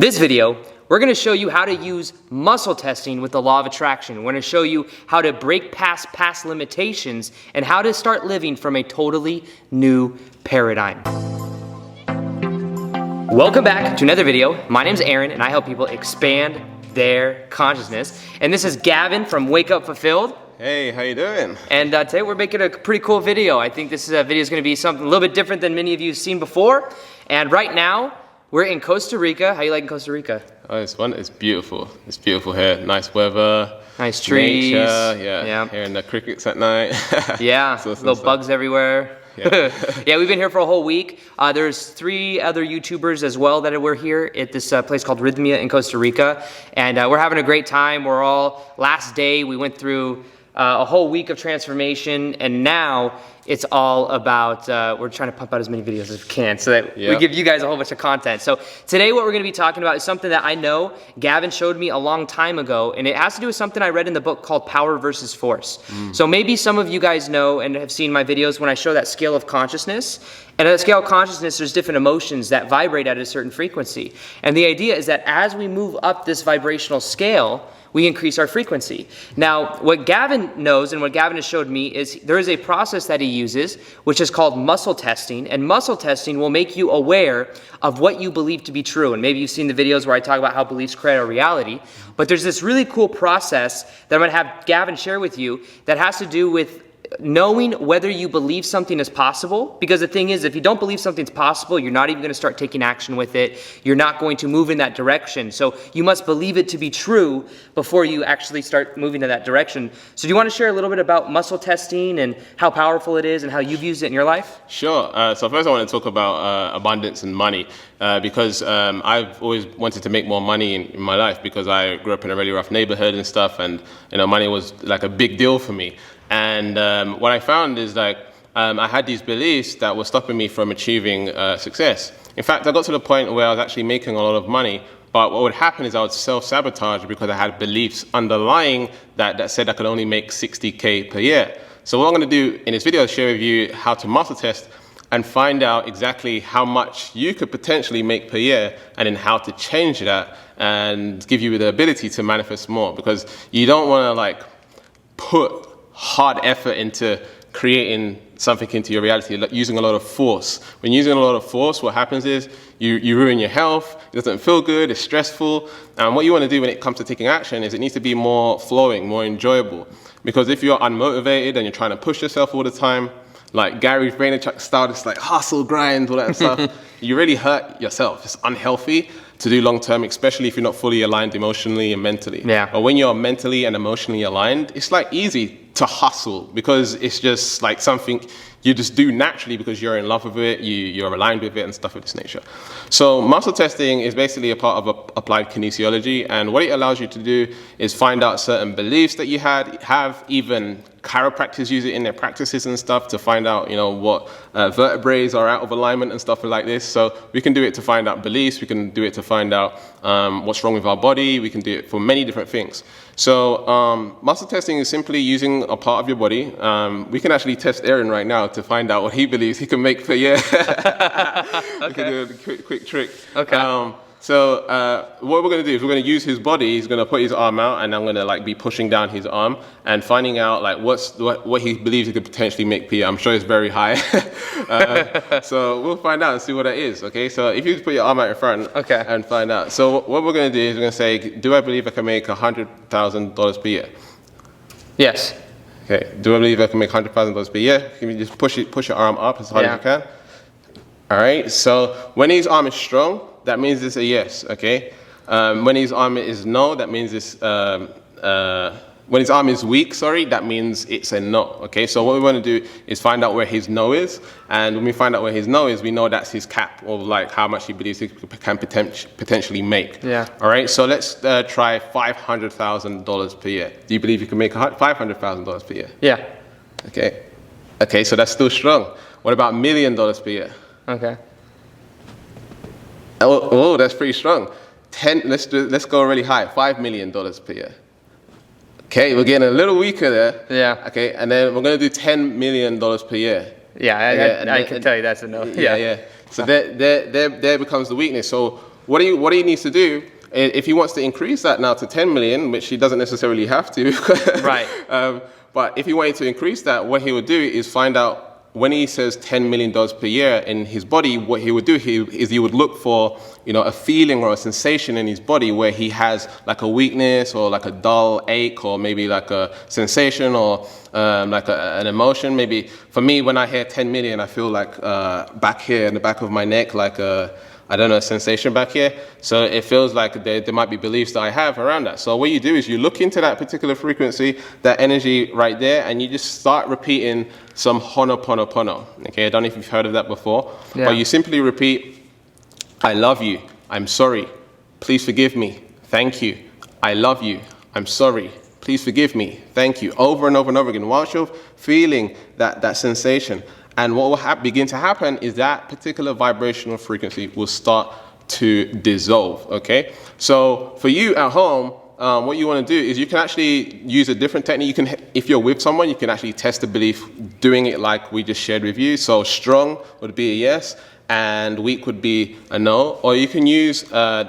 This video, we're going to show you how to use muscle testing with the law of attraction. We're going to show you how to break past limitations and how to start living from a totally new paradigm. Welcome back to another video. My name's Aaron and I help people expand their consciousness. And this is Gavin from Wake Up Fulfilled. Hey, how you doing? And today we're making a pretty cool video. I think this video is going to be something a little bit different than many of you have seen before. And right now, we're in Costa Rica. How you liking Costa Rica? Oh, it's fun. It's beautiful. It's beautiful here. Nice weather. Nice trees. Nature. Yeah. Hearing the crickets at night. Yeah. Little bugs everywhere. Yeah. Yeah, we've been here for a whole week. There's 3 other YouTubers as well that were here at this place called Rhythmia in Costa Rica. And we're having a great time. We're all, last day, we went through a whole week of transformation. And now it's all about, we're trying to pump out as many videos as we can so that we give you guys a whole bunch of content. So today what we're going to be talking about is something that I know Gavin showed me a long time ago, and it has to do with something I read in the book called Power versus Force. So maybe some of you guys know and have seen my videos when I show that scale of consciousness. And at that scale of consciousness, there's different emotions that vibrate at a certain frequency. And the idea is that as we move up this vibrational scale, we increase our frequency. Now, what Gavin knows and what Gavin has showed me is there is a process that he uses, which is called muscle testing. And muscle testing will make you aware of what you believe to be true. And maybe you've seen the videos where I talk about how beliefs create our reality. But there's this really cool process that I'm going to have Gavin share with you that has to do with knowing whether you believe something is possible. Because the thing is, if you don't believe something's possible, you're not even going to start taking action with it. You're not going to move in that direction. So you must believe it to be true before you actually start moving in that direction. So do you want to share a little bit about muscle testing and how powerful it is and how you've used it in your life? Sure. So first I want to talk about abundance and money because I've always wanted to make more money in my life because I grew up in a really rough neighborhood and stuff, and money was like a big deal for me. And what I found is I had these beliefs that were stopping me from achieving success. In fact, I got to the point where I was actually making a lot of money, but what would happen is I would self-sabotage because I had beliefs underlying that said I could only make 60K per year. So what I'm going to do in this video is share with you how to muscle test and find out exactly how much you could potentially make per year and then how to change that and give you the ability to manifest more, because you don't want to put hard effort into creating something into your reality, like using a lot of force. When using a lot of force, what happens is you ruin your health, it doesn't feel good, it's stressful. And what you want to do when it comes to taking action is it needs to be more flowing, more enjoyable. Because if you're unmotivated and you're trying to push yourself all the time, like Gary Vaynerchuk style, it's like hustle, grind, all that stuff, you really hurt yourself. It's unhealthy to do long term, especially if you're not fully aligned emotionally and mentally. Yeah. But when you're mentally and emotionally aligned, it's easy to hustle because it's just something you just do naturally because you're in love with it, you're aligned with it and stuff of this nature. So muscle testing is basically a part of applied kinesiology, and what it allows you to do is find out certain beliefs that you have. Even chiropractors use it in their practices and stuff to find out, what vertebrae are out of alignment and stuff like this. So we can do it to find out beliefs, we can do it to find out what's wrong with our body, we can do it for many different things. So muscle testing is simply using a part of your body. We can actually test Aaron right now to find out what he believes he can make per year. Okay. We can do a quick trick. Okay. So what we're going to do is we're going to use his body. He's going to put his arm out, and I'm going to be pushing down his arm and finding out what he believes he could potentially make per year. I'm sure it's very high. So we'll find out and see what that is. Okay. So if you just put your arm out in front, and find out. So what we're going to do is we're going to say, do I believe I can make $100,000 per year? Yes. Okay. Do I believe I can make $100,000 per year? Can you just push your arm up as hard as you can? All right. So when his arm is strong, that means it's a yes, okay? When his arm is no, that means it's, when his arm is weak, that means it's a no, okay? So what we want to do is find out where his no is, and when we find out where his no is, we know that's his cap, or how much he believes he can potentially make. Yeah. All right, so let's try $500,000 per year. Do you believe you can make $500,000 per year? Yeah. Okay, so that's still strong. What about $1 million per year? Okay. Oh, that's pretty strong. Let's go really high. $5 million per year. Okay, we're getting a little weaker there. Yeah. Okay, and then we're going to do $10 million per year. Yeah, I can tell you that's a no. Yeah. So there becomes the weakness. So what he needs to do, if he wants to increase that now to 10 million, which he doesn't necessarily have to, right? But if he wanted to increase that, what he would do is find out when he says $10 million per year in his body, what he would do he would look for, a feeling or a sensation in his body where he has like a weakness or like a dull ache or maybe like a sensation or like an emotion. Maybe for me, when I hear 10 million, I feel like back here in the back of my neck, like a sensation back here. So it feels like there might be beliefs that I have around that. So what you do is you look into that particular frequency, that energy right there, and you just start repeating some Ho'oponopono. Okay, I don't know if you've heard of that before, but you simply repeat, I love you, I'm sorry, please forgive me, thank you, I love you, I'm sorry, please forgive me, thank you, over and over and over again, whilst you're feeling that sensation. And what will begin to happen is that particular vibrational frequency will start to dissolve, okay? So for you at home, what you want to do is you can actually use a different technique. You can, if you're with someone, you can actually test the belief doing it like we just shared with you. So strong would be a yes, and weak would be a no. Or you can use,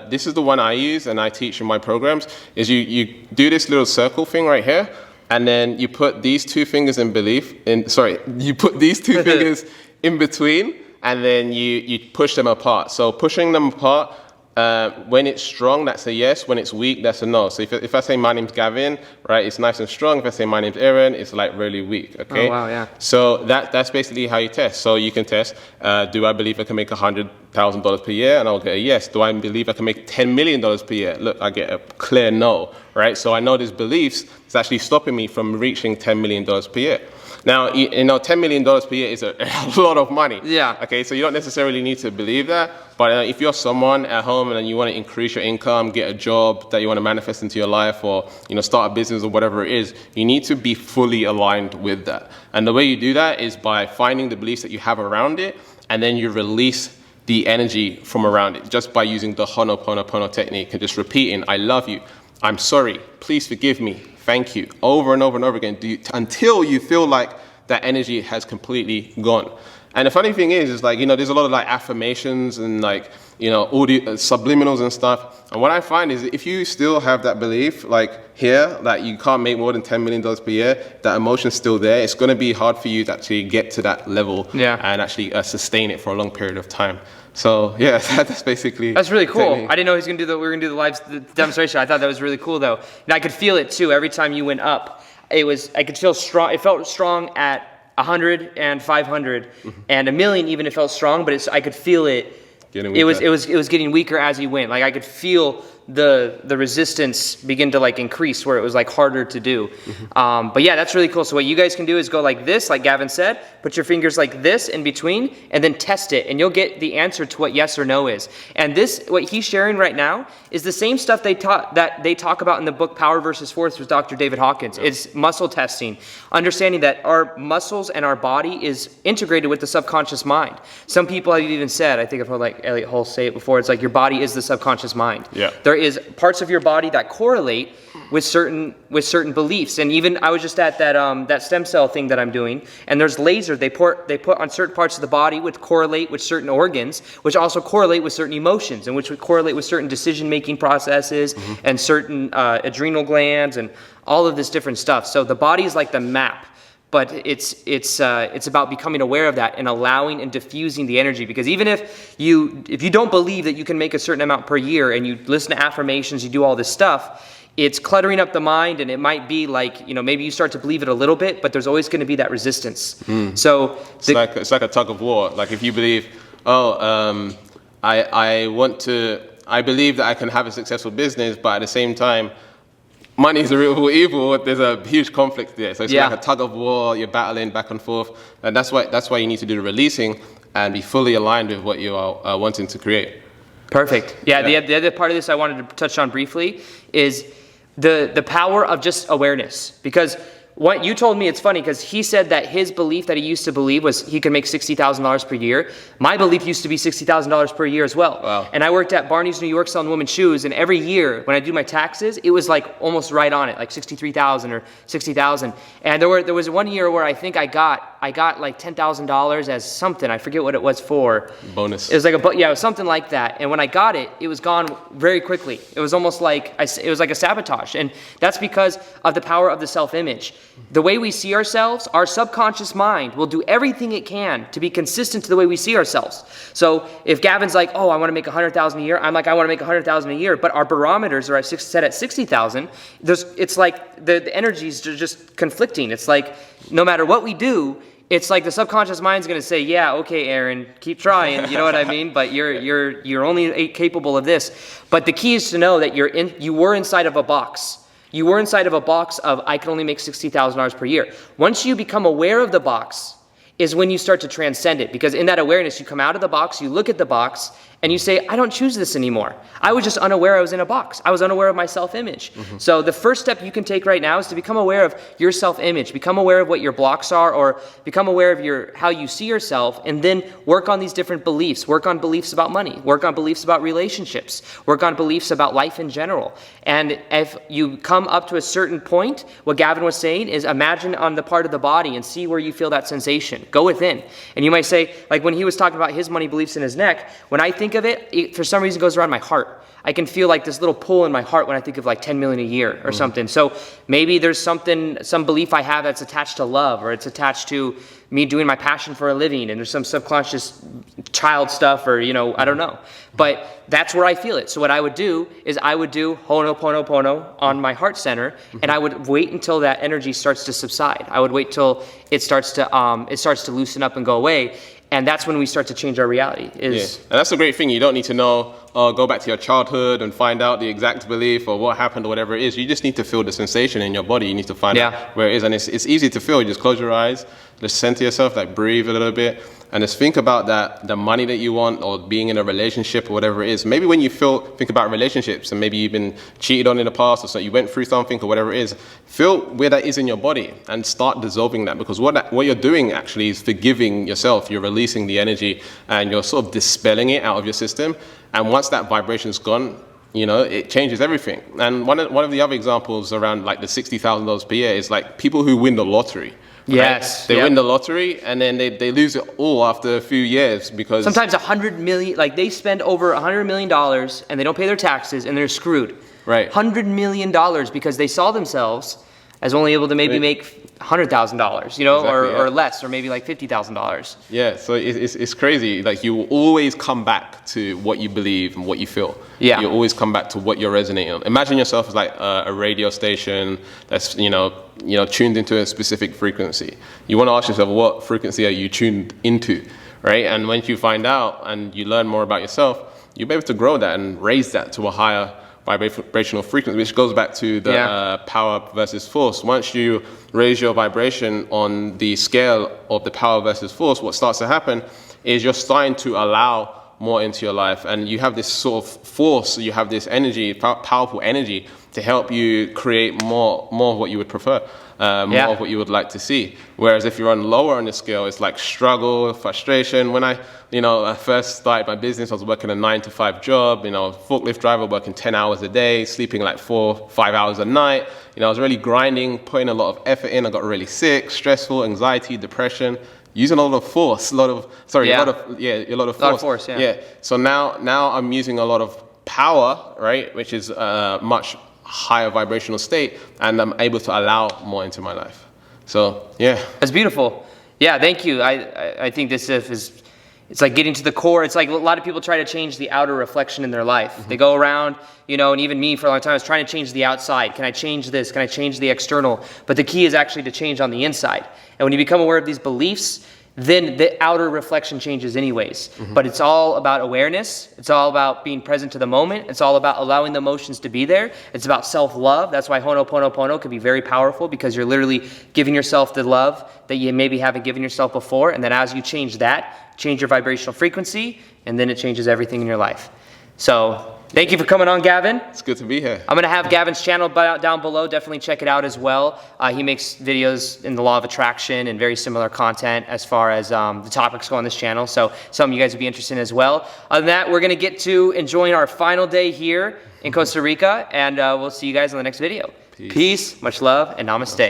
this is the one I use and I teach in my programs, is you do this little circle thing right here. And then you put these two fingers you put these two fingers in between, and then you push them apart. So pushing them apart, when it's strong, that's a yes. When it's weak, that's a no. So if I say my name's Gavin, right, it's nice and strong. If I say my name's Aaron, it's like really weak, okay? Oh, wow, yeah. So that's basically how you test. So you can test, do I believe I can make $100,000 per year? And I'll get a yes. Do I believe I can make $10 million per year? Look, I get a clear no, right? So I know these beliefs is actually stopping me from reaching $10 million per year. Now, $10 million per year is a lot of money. Yeah. Okay, so you don't necessarily need to believe that. But if you're someone at home and you want to increase your income, get a job that you want to manifest into your life, or start a business or whatever it is, you need to be fully aligned with that. And the way you do that is by finding the beliefs that you have around it, and then you release the energy from around it just by using the Ho'oponopono technique and just repeating, I love you, I'm sorry, please forgive me, thank you, over and over and over again, until you feel like that energy has completely gone. And the funny thing is like, there's a lot of like affirmations and like, audio, subliminals and stuff. And what I find is if you still have that belief, like here, that you can't make more than $10 million per year, that emotion's still there, it's going to be hard for you to actually get to that level and actually sustain it for a long period of time. So yeah, that's basically. That's really cool. Technique. I didn't know we were going to do the live demonstration. I thought that was really cool though. And I could feel it too. Every time you went up, I could feel strong. It felt strong at 100 and 500 and a million. Even it felt strong, but I could feel it. It was getting weaker as you went. Like I could feel the resistance begin to like increase where it was like harder to do. But yeah, that's really cool. So what you guys can do is go like this, like Gavin said, put your fingers like this in between and then test it, and you'll get the answer to what yes or no is. And this, what he's sharing right now, is the same stuff they talk about in the book Power versus Force with Dr. David Hawkins. It's muscle testing, understanding that our muscles and our body is integrated with the subconscious mind. Some people have even said, I think I've heard like Elliot Hull say it before, it's like your body is the subconscious mind. Yeah. There is parts of your body that correlate with certain beliefs, and even I was just at that stem cell thing that I'm doing, and there's laser they put on certain parts of the body which correlate with certain organs, which also correlate with certain emotions, and which would correlate with certain decision-making processes and certain adrenal glands and all of this different stuff. So the body is like the map. But it's about becoming aware of that and allowing and diffusing the energy. Because even if you don't believe that you can make a certain amount per year and you listen to affirmations, you do all this stuff, it's cluttering up the mind, and it might be like, maybe you start to believe it a little bit, but there's always going to be that resistance. So it's like a tug of war. Like if you believe, I believe that I can have a successful business, but at the same time, money is a real evil. There's a huge conflict there. So it's like a tug of war. You're battling back and forth. And that's why you need to do the releasing and be fully aligned with what you are wanting to create. Perfect. Yeah. The other part of this I wanted to touch on briefly is the power of just awareness. Because what you told me, it's funny because he said that his belief that he used to believe was he could make $60,000 per year. My belief used to be $60,000 per year as well. Wow. And I worked at Barney's New York selling women's shoes, and every year when I do my taxes, it was like almost right on it, like 63,000 or 60,000. And there was one year where I think I got like $10,000 as something. I forget what it was for. Bonus. It was like it was something like that. And when I got it, it was gone very quickly. It was almost like it was like a sabotage. And that's because of the power of the self-image. The way we see ourselves, our subconscious mind will do everything it can to be consistent to the way we see ourselves. So if Gavin's like, oh, I want to make 100,000 a year, I'm like, I want to make 100,000 a year, but our barometers are set at 60,000. It's like the energies are just conflicting. It's like no matter what we do, it's like the subconscious mind's going to say, yeah, okay, Aaron, keep trying. You know what I mean? But you're only capable of this. But the key is to know that you were inside of a box. You were inside of a box of, I can only make $60,000 per year. Once you become aware of the box is when you start to transcend it. Because in that awareness, you come out of the box, you look at the box, and you say, I don't choose this anymore. I was just unaware I was in a box. I was unaware of my self-image. Mm-hmm. So the first step you can take right now is to become aware of your self-image, become aware of what your blocks are, or become aware of how you see yourself, and then work on these different beliefs. Work on beliefs about money. Work on beliefs about relationships. Work on beliefs about life in general. And if you come up to a certain point, what Gavin was saying is imagine on the part of the body and see where you feel that sensation. Go within. And you might say, like when he was talking about his money beliefs in his neck, when I think of it for some reason goes around my heart. I can feel like this little pull in my heart when I think of like 10 million a year or something. So maybe there's some belief I have that's attached to love, or it's attached to me doing my passion for a living, and there's some subconscious child stuff, or, I don't know. But that's where I feel it. So what I would do is I would do Ho'oponopono on my heart center, and I would wait until that energy starts to subside. I would wait till it starts to loosen up and go away. And that's when we start to change our reality. And that's a great thing. You don't need to know, go back to your childhood and find out the exact belief or what happened or whatever it is. You just need to feel the sensation in your body. You need to find out where it is. And it's easy to feel. You just close your eyes, just center yourself, like breathe a little bit, and just think about that, the money that you want, or being in a relationship or whatever it is. Maybe when you think about relationships, and maybe you've been cheated on in the past, or so you went through something or whatever it is, feel where that is in your body and start dissolving that. Because what you're doing actually is forgiving yourself. You're releasing the energy and you're sort of dispelling it out of your system. And once that vibration's gone, it changes everything. And one of the other examples around like the $60,000 per year is like people who win the lottery. Right? Yes. They win the lottery and then they lose it all after a few years, because sometimes 100 million, like they spend over $100 million and they don't pay their taxes and they're screwed. Right. $100 million because they saw themselves as only able to maybe make $100,000, or less, or maybe like $50,000. Yeah, so it's crazy. Like you will always come back to what you believe and what you feel. Yeah. You always come back to what you're resonating on. Imagine yourself as like a radio station that's tuned into a specific frequency. You want to ask yourself, what frequency are you tuned into, right? And once you find out and you learn more about yourself, you'll be able to grow that and raise that to a higher vibrational frequency, which goes back to the power versus force. Once you raise your vibration on the scale of the power versus force, what starts to happen is you're starting to allow more into your life, and you have this sort of force, you have this energy, powerful energy to help you create more of what you would prefer, more of what you would like to see. Whereas if you're on lower on the scale, it's like struggle, frustration. When I first started my business, I was working a 9-to-5 job, forklift driver, working 10 hours a day, sleeping like 4-5 hours a night. I was really grinding, putting a lot of effort in. I got really sick, stressful, anxiety, depression, using a lot of force, a lot of force. Yeah. So now I'm using a lot of power, right, which is much higher vibrational state, and I'm able to allow more into my life. So that's beautiful. Thank you. I think this is, it's like getting to the core. It's like a lot of people try to change the outer reflection in their life. Mm-hmm. They go around, and even me for a long time, I was trying to change the outside. Can I change this? Can I change the external? But the key is actually to change on the inside. And when you become aware of these beliefs, then the outer reflection changes anyways. Mm-hmm. But it's all about awareness. It's all about being present to the moment. It's all about allowing the emotions to be there. It's about self-love. That's why Ho'oponopono can be very powerful, because you're literally giving yourself the love that you maybe haven't given yourself before. And then as you change that, change your vibrational frequency, and then it changes everything in your life. So Thank you for coming on, Gavin. It's good to be here. I'm gonna have Gavin's channel down below. Definitely check it out as well. He makes videos in the law of attraction and very similar content as far as the topics go on this channel. So some of you guys would be interested in as well. Other than that, we're gonna get to enjoying our final day here in Costa Rica, and we'll see you guys on the next video. Peace, much love, and namaste.